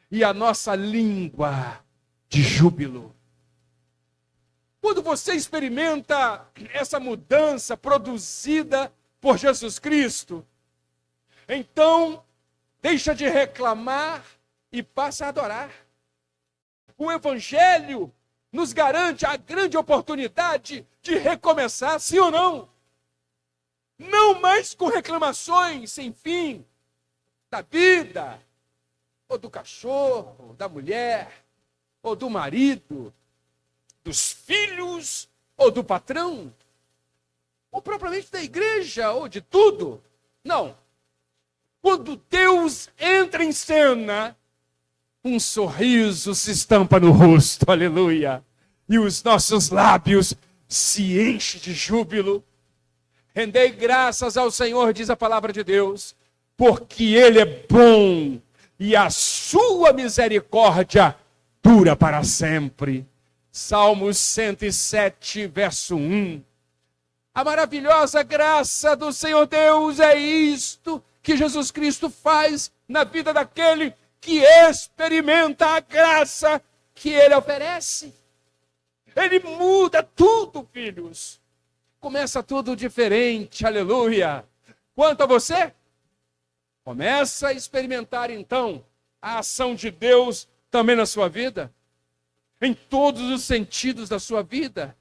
e a nossa língua de júbilo. Quando você experimenta essa mudança produzida por Jesus Cristo, então deixa de reclamar e passa a adorar. O Evangelho nos garante a grande oportunidade de recomeçar, sim ou não? Não mais com reclamações sem fim da vida, ou do cachorro, da mulher, ou do marido, dos filhos, ou do patrão, ou propriamente da igreja, ou de tudo. Não. Quando Deus entra em cena, um sorriso se estampa no rosto, aleluia. E os nossos lábios se enchem de júbilo. Rendei graças ao Senhor, diz a palavra de Deus, porque Ele é bom e a sua misericórdia dura para sempre. Salmos 107, verso 1. A maravilhosa graça do Senhor Deus é isto que Jesus Cristo faz na vida daquele que experimenta a graça que Ele oferece. Ele muda tudo, filhos. Começa tudo diferente, aleluia. Quanto a você, começa a experimentar então a ação de Deus também na sua vida, em todos os sentidos da sua vida.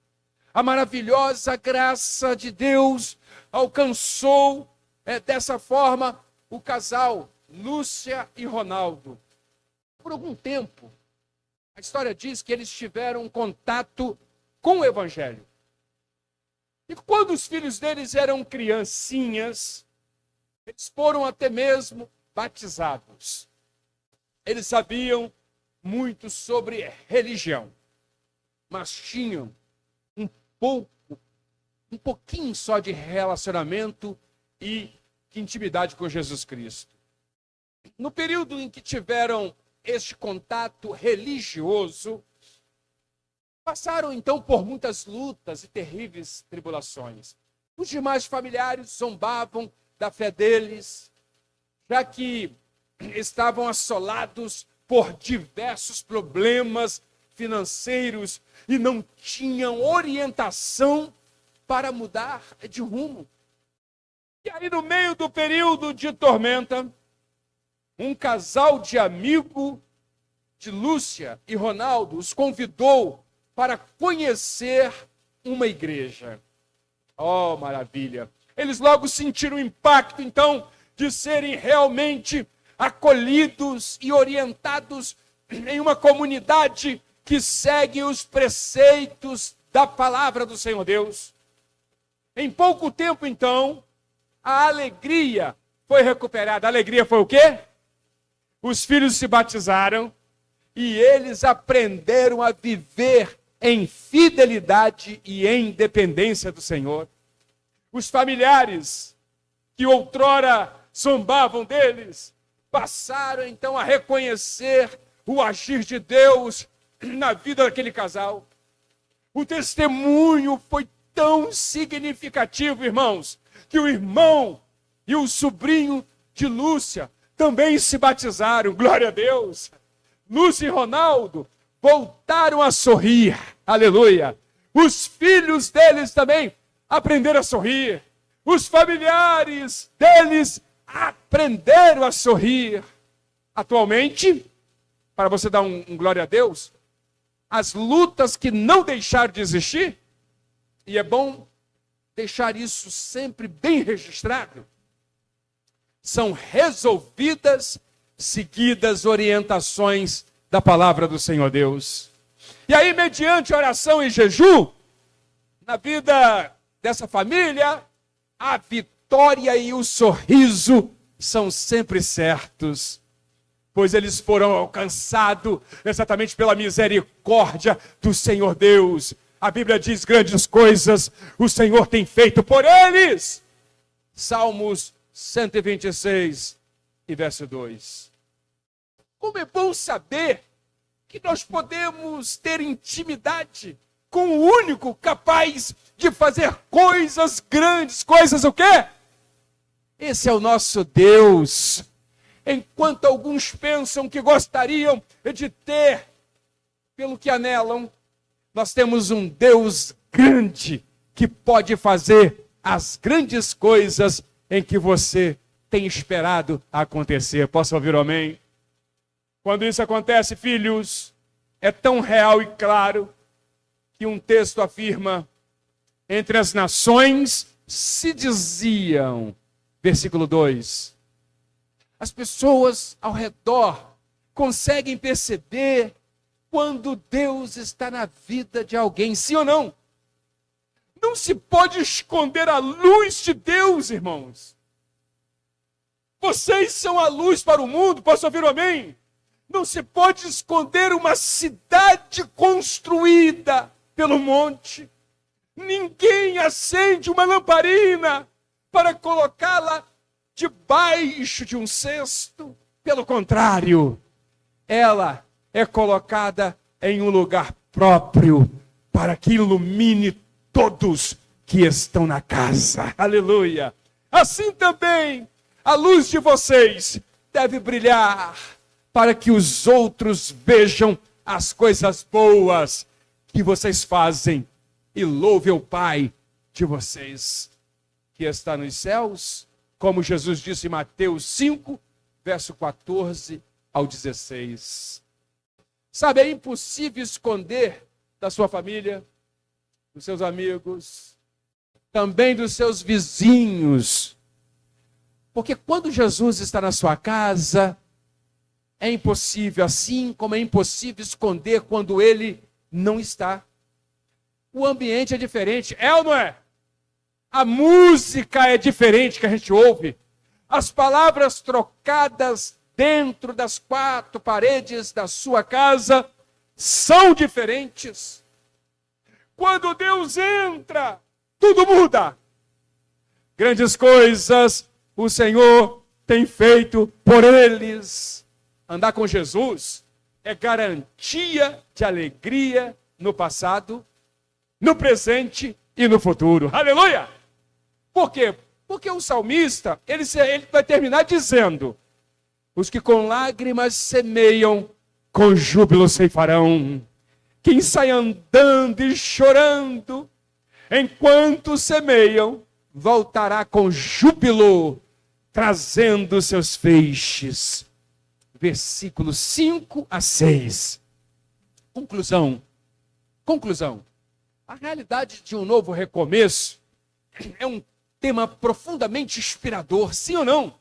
A maravilhosa graça de Deus alcançou dessa forma o casal Lúcia e Ronaldo. Por algum tempo, a história diz que eles tiveram contato com o Evangelho. E quando os filhos deles eram criancinhas, eles foram até mesmo batizados. Eles sabiam muito sobre religião, mas tinham um pouquinho só de relacionamento e de intimidade com Jesus Cristo. No período em que tiveram este contato religioso, passaram então por muitas lutas e terríveis tribulações. Os demais familiares zombavam da fé deles, já que estavam assolados por diversos problemas financeiros e não tinham orientação para mudar de rumo. E aí, no meio do período de tormenta, um casal de amigo de Lúcia e Ronaldo os convidou para conhecer uma igreja. Oh, maravilha! Eles logo sentiram o impacto, então, de serem realmente acolhidos e orientados em uma comunidade que segue os preceitos da palavra do Senhor Deus. Em pouco tempo, então, a alegria foi recuperada. A alegria foi o quê? Os filhos se batizaram e eles aprenderam a viver em fidelidade e em dependência do Senhor. Os familiares que outrora zombavam deles passaram então a reconhecer o agir de Deus na vida daquele casal. O testemunho foi tão significativo, irmãos, que o irmão e o sobrinho de Lúcia também se batizaram. Glória a Deus! Lúcia e Ronaldo voltaram a sorrir. Aleluia! Os filhos deles também aprenderam a sorrir. Os familiares deles aprenderam a sorrir. Atualmente, para você dar um glória a Deus, as lutas que não deixaram de existir, e é bom deixar isso sempre bem registrado, são resolvidas seguidas orientações da palavra do Senhor Deus. E aí, mediante oração e jejum, na vida dessa família, a vitória e o sorriso são sempre certos, pois eles foram alcançados exatamente pela misericórdia do Senhor Deus. A Bíblia diz: grandes coisas o Senhor tem feito por eles. Salmos 126 e verso 2. Como é bom saber que nós podemos ter intimidade com o único capaz de fazer coisas grandes. Coisas o quê? Esse é o nosso Deus. Enquanto alguns pensam que gostariam de ter pelo que anelam, nós temos um Deus grande que pode fazer as grandes coisas em que você tem esperado acontecer. Posso ouvir um amém? Quando isso acontece, filhos, é tão real e claro que um texto afirma: entre as nações se diziam, versículo 2, as pessoas ao redor conseguem perceber quando Deus está na vida de alguém, sim ou não? Não se pode esconder a luz de Deus, irmãos. Vocês são a luz para o mundo, posso ouvir um amém? Não se pode esconder uma cidade construída pelo monte. Ninguém acende uma lamparina para colocá-la debaixo de um cesto. Pelo contrário, ela é colocada em um lugar próprio para que ilumine todos que estão na casa. Aleluia! Assim também, a luz de vocês deve brilhar para que os outros vejam as coisas boas que vocês fazem e louvem o Pai de vocês que está nos céus, como Jesus disse em Mateus 5, verso 14 ao 16. Sabe, é impossível esconder da sua família, dos seus amigos, também dos seus vizinhos. Porque quando Jesus está na sua casa, é impossível, assim como é impossível esconder quando ele não está. O ambiente é diferente, é ou não é? A música é diferente que a gente ouve. As palavras trocadas dentro das quatro paredes da sua casa são diferentes. Quando Deus entra, tudo muda. Grandes coisas o Senhor tem feito por eles. Andar com Jesus é garantia de alegria no passado, no presente e no futuro. Aleluia! Por quê? Porque o salmista, ele vai terminar dizendo: os que com lágrimas semeiam, com júbilo ceifarão. Quem sai andando e chorando, enquanto semeiam, voltará com júbilo, trazendo seus feixes. Versículos 5 a 6. Conclusão. A realidade de um novo recomeço é um tema profundamente inspirador, sim ou não?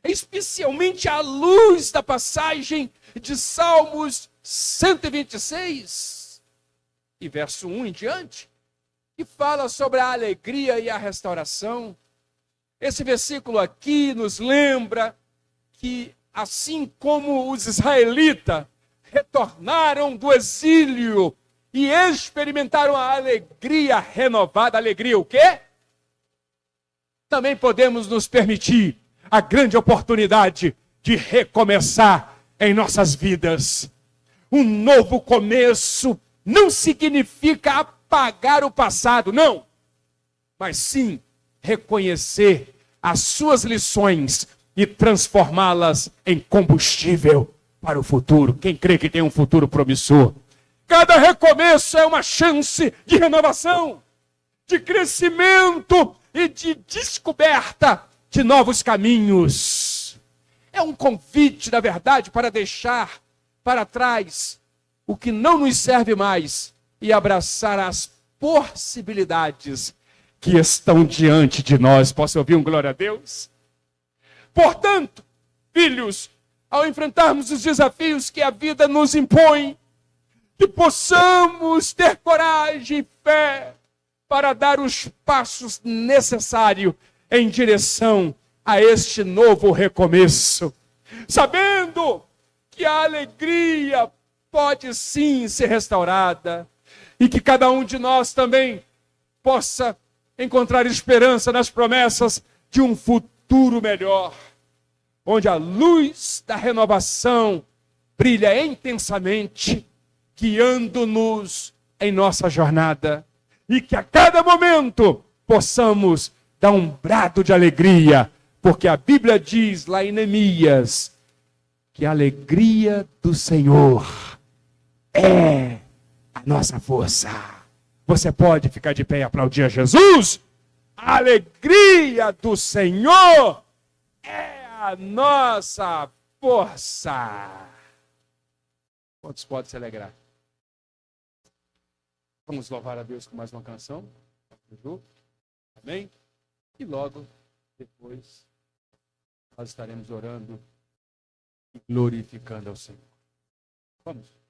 Especialmente à luz da passagem de Salmos 126 e verso 1 em diante, que fala sobre a alegria e a restauração. Esse versículo aqui nos lembra que, assim como os israelitas retornaram do exílio e experimentaram a alegria renovada, alegria o quê? Também podemos nos permitir a grande oportunidade de recomeçar em nossas vidas. Um novo começo não significa apagar o passado, não. Mas sim reconhecer as suas lições e transformá-las em combustível para o futuro. Quem crê que tem um futuro promissor? Cada recomeço é uma chance de renovação, de crescimento e de descoberta de novos caminhos. É um convite, na verdade, para deixar para trás o que não nos serve mais e abraçar as possibilidades que estão diante de nós. Posso ouvir um glória a Deus? Portanto, filhos, ao enfrentarmos os desafios que a vida nos impõe, que possamos ter coragem e fé para dar os passos necessários em direção a este novo recomeço, sabendo que a alegria pode sim ser restaurada e que cada um de nós também possa encontrar esperança nas promessas de um futuro melhor, onde a luz da renovação brilha intensamente, guiando-nos em nossa jornada, e que a cada momento possamos dar um brado de alegria, porque a Bíblia diz lá em Neemias que a alegria do Senhor é a nossa força. Você pode ficar de pé e aplaudir a Jesus? A alegria do Senhor é a nossa força. Quantos podem se alegrar? Vamos louvar a Deus com mais uma canção. Amém? E logo depois nós estaremos orando e glorificando ao Senhor. Vamos.